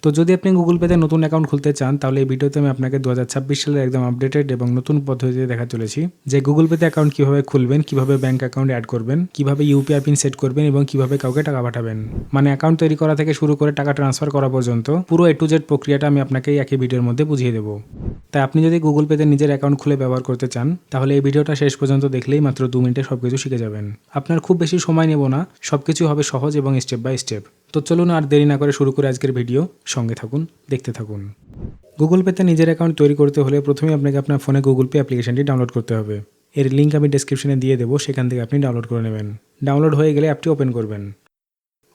তো যদি আপনি গুগল পেতে নতুন অ্যাকাউন্ট খুলতে চান তাহলে এই ভিডিওতে আমি আপনাকে 2026 সালের একদম আপডেটেড এবং নতুন পদ্ধতিতে দেখা চলেছি যে গুগল পেতে অ্যাকাউন্ট কিভাবে খুলবেন, কিভাবে ব্যাংক অ্যাকাউন্ট অ্যাড করবেন, কিভাবে ইউপিআই পিন সেট করবেন এবং কিভাবে কাউকে টাকা পাঠাবেন। মানে অ্যাকাউন্ট তৈরি করা থেকে শুরু করে টাকা ট্রান্সফার করা পর্যন্ত পুরো A to Z প্রক্রিয়াটা আমি আপনাকে এই একই ভিডিওর মধ্যে বুঝিয়ে দেবো। তাই আপনি যদি গুগল পেতে নিজের অ্যাকাউন্ট খুলে ব্যবহার করতে চান তাহলে এই ভিডিওটা শেষ পর্যন্ত দেখলেই মাত্র 2 মিনিটে সবকিছু শিখে যাবেন। আপনার খুব বেশি সময় নেব না, সবকিছু হবে সহজ এবং স্টেপ বাই স্টেপ। তো চলুন আর দেরি না করে শুরু করে আজকের ভিডিও। সঙ্গে থাকুন, দেখতে থাকুন। গুগল পেতে নিজের অ্যাকাউন্ট তৈরি করতে হলে প্রথমে আপনাকে আপনার ফোনে গুগল পে অ্যাপ্লিকেশনটি ডাউনলোড করতে হবে। এর লিঙ্ক আমি ডেসক্রিপশনে দিয়ে দেবো, সেখান থেকে আপনি ডাউনলোড করে নেবেন। ডাউনলোড হয়ে গেলে অ্যাপটি ওপেন করবেন।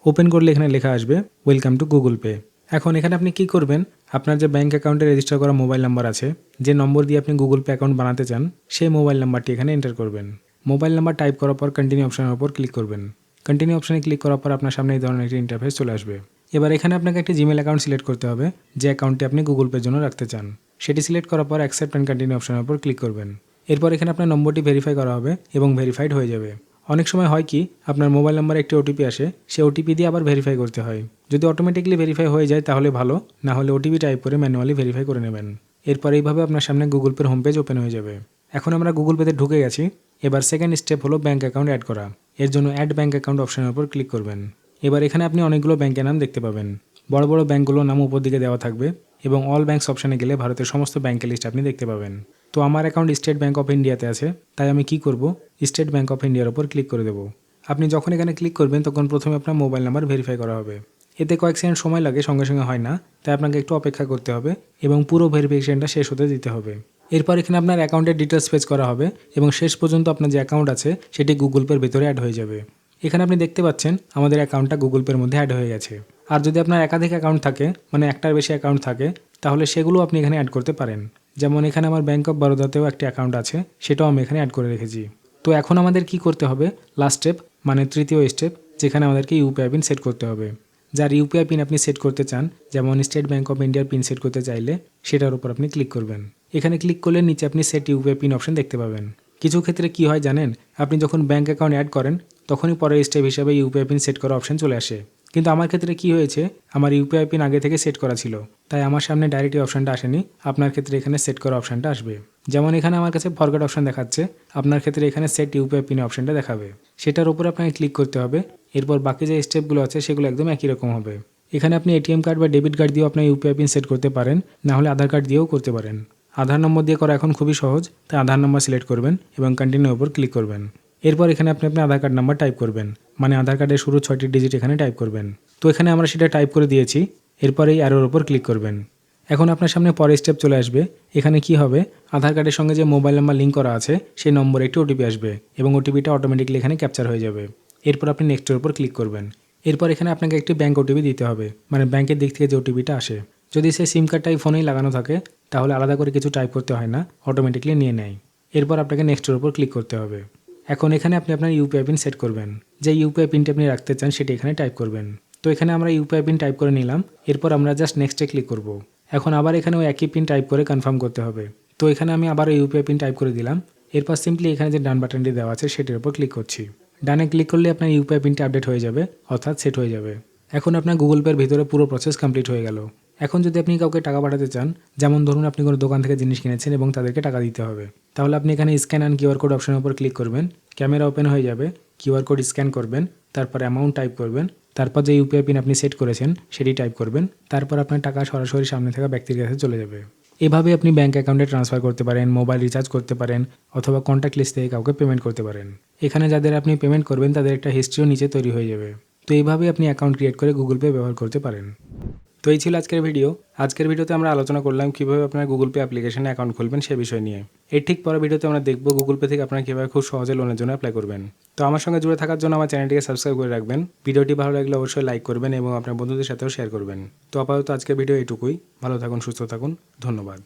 ওপেন করলে এখানে লেখা আসবে ওয়েলকাম টু গুগল পে। এখন এখানে আপনি কি করবেন, আপনার যে ব্যাঙ্ক অ্যাকাউন্টে রেজিস্টার করা মোবাইল নাম্বার আছে, যে নম্বর দিয়ে আপনি গুগল পে অ্যাকাউন্ট বানাতে চান, সেই মোবাইল নাম্বারটি এখানে এন্টার করবেন। মোবাইল নাম্বার টাইপ করার পর কন্টিনিউ অপশনের উপর ক্লিক করবেন। কন্টিনিউ অপশনে ক্লিক করার পর আপনার সামনে এই ধরনের একটি ইন্টারফেস চলে আসবে। এবার এখানে আপনাকে একটি জিমেল অ্যাকাউন্ট সিলেক্ট করতে হবে যে অ্যাকাউন্টটি আপনি গুগল পের জন্য রাখতে চান। সেটি সিলেক্ট করার পর অ্যাকসেপ্ট অ্যান্ড কন্টিনিউ অপশনের উপর ক্লিক করবেন। এরপর এখানে আপনার নম্বরটি ভেরিফাই করা হবে এবং ভেরিফাইড হয়ে যাবে। অনেক সময় হয় কি, আপনার মোবাইল নাম্বারে একটি ওটিপি আসে, সেই ওটিপি দিয়ে আবার ভেরিফাই করতে হয়। যদি অটোমেটিকলি ভেরিফাই হয়ে যায় তাহলে ভালো, না হলে ওটিপি টাইপ করে ম্যানুয়ালি ভেরিফাই করে নেবেন। এরপর এইভাবে আপনার সামনে গুগল পের হোম পেজ ওপেন হয়ে যাবে। এখন আমরা গুগল পেতে ঢুকে গেছি। এবার সেকেন্ড স্টেপ হলো ব্যাঙ্ক অ্যাকাউন্ট অ্যাড করা। এর জন্য অ্যাড ব্যাঙ্ক অ্যাকাউন্ট অপশনের উপর ক্লিক করবেন। এবার এখানে আপনি অনেকগুলো ব্যাঙ্কের নাম দেখতে পাবেন। বড় বড় ব্যাঙ্কগুলোর নাম উপর দিকে দেওয়া থাকবে এবং অল ব্যাঙ্কস অপশনে গেলে ভারতের সমস্ত ব্যাঙ্কের লিস্ট আপনি দেখতে পাবেন। তো আমার অ্যাকাউন্ট স্টেট ব্যাঙ্ক অফ ইন্ডিয়াতে আছে, তাই আমি কি করব, স্টেট ব্যাঙ্ক অফ ইন্ডিয়ার উপর ক্লিক করে দেবো। আপনি যখন এখানে ক্লিক করবেন তখন প্রথমে আপনার মোবাইল নাম্বার ভেরিফাই করা হবে। এতে কয়েক সেকেন্ড সময় লাগে, সঙ্গে সঙ্গে হয় না, তাই আপনাকে একটু অপেক্ষা করতে হবে এবং পুরো ভেরিফিকেশনটা শেষ হতে দিতে হবে। এরপর এখানে আপনার অ্যাকাউন্টের ডিটেলস পেজ করা হবে এবং শেষ পর্যন্ত আপনার যে অ্যাকাউন্ট আছে সেটি গুগল পের ভেতরে অ্যাড হয়ে যাবে। এখানে আপনি দেখতে পাচ্ছেন আমাদের অ্যাকাউন্টটা গুগল পের মধ্যে অ্যাড হয়ে গেছে। আর যদি আপনার একাধিক অ্যাকাউন্ট থাকে, মানে একটার বেশি অ্যাকাউন্ট থাকে, তাহলে সেগুলো আপনি এখানে অ্যাড করতে পারেন। যেমন এখানে আমার ব্যাঙ্ক অফ বরোদাতেও একটি অ্যাকাউন্ট আছে, সেটাও আমি এখানে অ্যাড করে রেখেছি। তো এখন আমাদের কি করতে হবে, লাস্ট স্টেপ মানে তৃতীয় স্টেপ, যেখানে আমাদেরকে ইউপিআই পিন সেট করতে হবে। যার ইউপিআই পিন আপনি সেট করতে চান, যেমন স্টেট ব্যাঙ্ক অফ ইন্ডিয়ার পিন সেট করতে চাইলে সেটার উপর আপনি ক্লিক করবেন। এখানে ক্লিক করলে নিচে আপনি সেট ইউপিআই পিন অপশন দেখতে পাবেন। কিছু ক্ষেত্রে কি হয় জানেন, আপনি যখন ব্যাঙ্ক অ্যাকাউন্ট অ্যাড করেন তখনই পরের স্টেপ হিসেবে ইউপিআই পিন সেট করা অপশন চলে আসে। কিন্তু আমার ক্ষেত্রে কি হয়েছে, আমার ইউপিআই পিন আগে থেকে সেট করা ছিল, তাই আমার সামনে ডাইরেক্ট এই অপশনটা আসেনি। আপনার ক্ষেত্রে এখানে সেট করা অপশনটা আসবে। যেমন এখানে আমার কাছে ফরগেট অপশন দেখাচ্ছে, আপনার ক্ষেত্রে এখানে সেট ইউপিআই পিন অপশনটা দেখাবে। সেটার উপর আপনাকে ক্লিক করতে হবে। এরপর বাকি যে স্টেপগুলো আছে সেগুলো একদম একই রকম হবে। এখানে আপনি এটিএম কার্ড বা ডেবিট কার্ড দিয়েও আপনার ইউপিআই পিন সেট করতে পারেন, না হলে আধার কার্ড দিয়েও করতে পারেন। আধার নম্বর দিয়ে করা এখন খুবই সহজ, তাই আধার নম্বর সিলেক্ট করবেন এবং কন্টিনিউর উপর ক্লিক করবেন। এরপর এখানে আপনি আপনার আধার কার্ড নাম্বার টাইপ করবেন, মানে আধার কার্ডের শুরু 6টি ডিজিট এখানে টাইপ করবেন। তো এখানে আমরা সেটা টাইপ করে দিয়েছি। এরপর এই অ্যারোর উপর ক্লিক করবেন। এখন আপনার সামনে পরের স্টেপ চলে আসবে। এখানে কি হবে, আধার কার্ডের সঙ্গে যে মোবাইল নাম্বার লিঙ্ক করা আছে সেই নম্বরে একটি ওটিপি আসবে এবং ওটিপিটা অটোমেটিকলি এখানে ক্যাপচার হয়ে যাবে। এরপর আপনি নেক্সটের উপর ক্লিক করবেন। এরপর এখানে আপনাকে একটি ব্যাঙ্ক ওটিপি দিতে হবে, মানে ব্যাঙ্কের দিক থেকে যে ওটিপিটা আসে। যদি সেই সিম কার্ডটাই ফোনেই লাগানো থাকে তাহলে আলাদা করে কিছু টাইপ করতে হয় না, অটোমেটিকলি নিয়ে নেয়। এরপর আপনাকে নেক্সটের উপর ক্লিক করতে হবে। এখন এখানে আপনি আপনার ইউপিআই পিন সেট করবেন। যে ইউপিআই পিনটি আপনি রাখতে চান সেটি এখানে টাইপ করবেন। তো এখানে আমরা ইউপিআই পিন টাইপ করে নিলাম। এরপর আমরা জাস্ট নেক্সটে ক্লিক করব। এখন আবার এখানে ওই একই পিন টাইপ করে কনফার্ম করতে হবে। তো এখানে আমি আবার ইউপিআই পিন টাইপ করে দিলাম। এরপর সিম্পলি এখানে যে ডান বাটনটি দেওয়া আছে সেটির উপর ক্লিক করছি। ডানে ক্লিক করলে আপনার ইউপিআই পিনটি আপডেট হয়ে যাবে, অর্থাৎ সেট হয়ে যাবে। এখন আপনার গুগল পের ভিতরে পুরো প্রসেস কমপ্লিট হয়ে গেল। এখন যদি আপনি কাউকে টাকা পাঠাতে চান, যেমন ধরুন আপনি কোনো দোকান থেকে জিনিস কিনেছেন এবং তাদেরকে টাকা দিতে হবে, তাহলে আপনি এখানে স্ক্যান অ্যান্ড কিউআর কোড অপশনের উপর ক্লিক করবেন। ক্যামেরা ওপেন হয়ে যাবে, কিউআর কোড স্ক্যান করবেন, তারপর অ্যামাউন্ট টাইপ করবেন, তারপর যে ইউপিআই পিন আপনি সেট করেছেন সেটি টাইপ করবেন। তারপর আপনার টাকা সরাসরি সামনে থাকা ব্যক্তির কাছে চলে যাবে। এভাবে আপনি ব্যাঙ্ক অ্যাকাউন্টে ট্রান্সফার করতে পারেন, মোবাইল রিচার্জ করতে পারেন, অথবা কন্ট্যাক্ট লিস্ট থেকে কাউকে পেমেন্ট করতে পারেন। এখানে যাদের আপনি পেমেন্ট করবেন তাদের একটা হিস্ট্রিও নিচে তৈরি হয়ে যাবে। তো এইভাবেই আপনি অ্যাকাউন্ট ক্রিয়েট করে গুগল পে ব্যবহার করতে পারেন। তো এই ছিল আজকের ভিডিও। আজকের ভিডিওতে আমরা আলোচনা করলাম কীভাবে আপনার গুগল পে অ্যাপ্লিকেশনে অ্যাকাউন্ট খুলবেন সে বিষয় নিয়ে। এর ঠিক পরের ভিডিওতে আমরা দেখব গুগল পে থেকে আপনারা কীভাবে খুব সহজে লোনের জন্য অ্যাপ্লাই করবেন। তো আমার সঙ্গে জুড়ে থাকার জন্য আমার চ্যানেলটিকে সাবস্ক্রাইব করে রাখবেন। ভিডিওটি ভালো লাগলে অবশ্যই লাইক করবেন এবং আপনার বন্ধুদের সাথেও শেয়ার করবেন। তো আপাতত আজকের ভিডিও এইটুকুই। ভালো থাকুন, সুস্থ থাকুন, ধন্যবাদ।